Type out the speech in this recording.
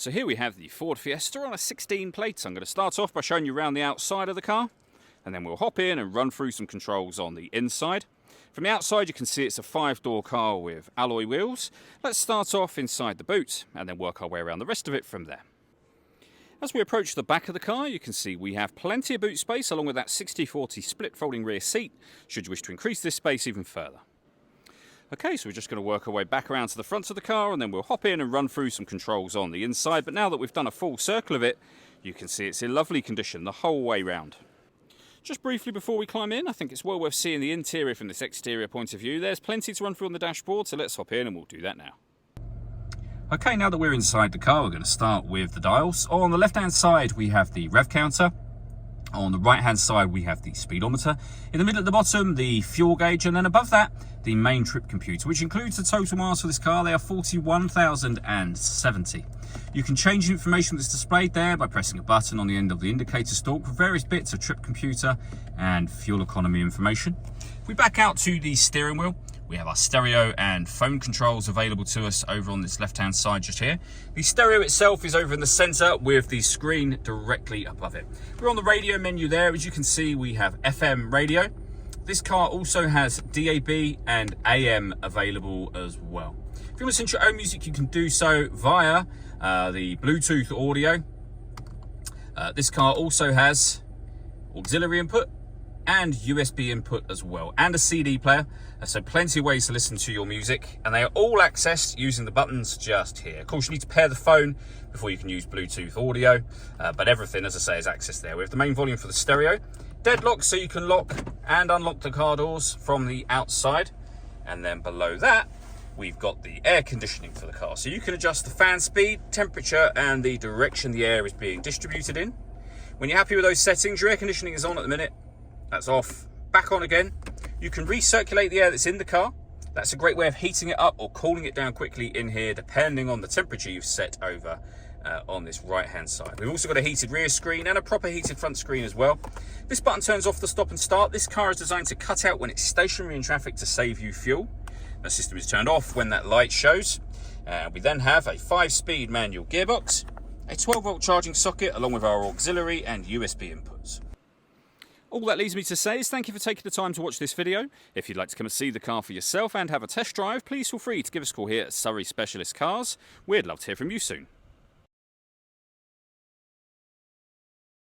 So here we have the Ford Fiesta on a 16 plate. I'm going to start off by showing you around the outside of the car, and then we'll hop in and run through some controls on the inside. From the outside you can see it's a 5-door car with alloy wheels. Let's start off inside the boot and then work our way around the rest of it from there. As we approach the back of the car, you can see we have plenty of boot space along with that 60/40 split folding rear seat, should you wish to increase this space even further. Okay, so we're just going to work our way back around to the front of the car and then we'll hop in and run through some controls on the inside. But now that we've done a full circle of it, you can see it's in lovely condition the whole way round. Just briefly before we climb in, I think it's well worth seeing the interior from this exterior point of view. There's plenty to run through on the dashboard, so let's hop in and we'll do that now. Okay, now that we're inside the car, we're going to start with the dials. On the left-hand side, we have the rev counter. On the right-hand side, we have the speedometer. In the middle at the bottom, the fuel gauge. And then above that, the main trip computer, which includes the total miles for this car. They are 41,070. You can change the information that's displayed there by pressing a button on the end of the indicator stalk for various bits of trip computer and fuel economy information. If we back out to the steering wheel, we have our stereo and phone controls available to us over on this left-hand side just here. The stereo itself is over in the center with the screen directly above it. We're on the radio menu there. As you can see, we have FM radio. This car also has DAB and AM available as well. If you want to listen to your own music, you can do so via the Bluetooth audio. This car also has auxiliary input and USB input as well, and a CD player, so plenty of ways to listen to your music, and they are all accessed using the buttons just here. Of course, you need to pair the phone before you can use Bluetooth audio, but everything, as I say, is accessed there. We have the main volume for the stereo, deadlock so you can lock and unlock the car doors from the outside, and then below that we've got the air conditioning for the car, so you can adjust the fan speed, temperature, and the direction the air is being distributed in. When you're happy with those settings, your air conditioning is on at the minute. That's off, back on again. You can recirculate the air that's in the car. That's a great way of heating it up or cooling it down quickly in here, depending on the temperature you've set over on this right-hand side. We've also got a heated rear screen and a proper heated front screen as well. This button turns off the stop and start. This car is designed to cut out when it's stationary in traffic to save you fuel. The system is turned off when that light shows. We then have a 5-speed manual gearbox, a 12-volt charging socket, along with our auxiliary and USB inputs. All that leaves me to say is thank you for taking the time to watch this video. If you'd like to come and see the car for yourself and have a test drive, please feel free to give us a call here at Surrey Specialist Cars. We'd love to hear from you soon.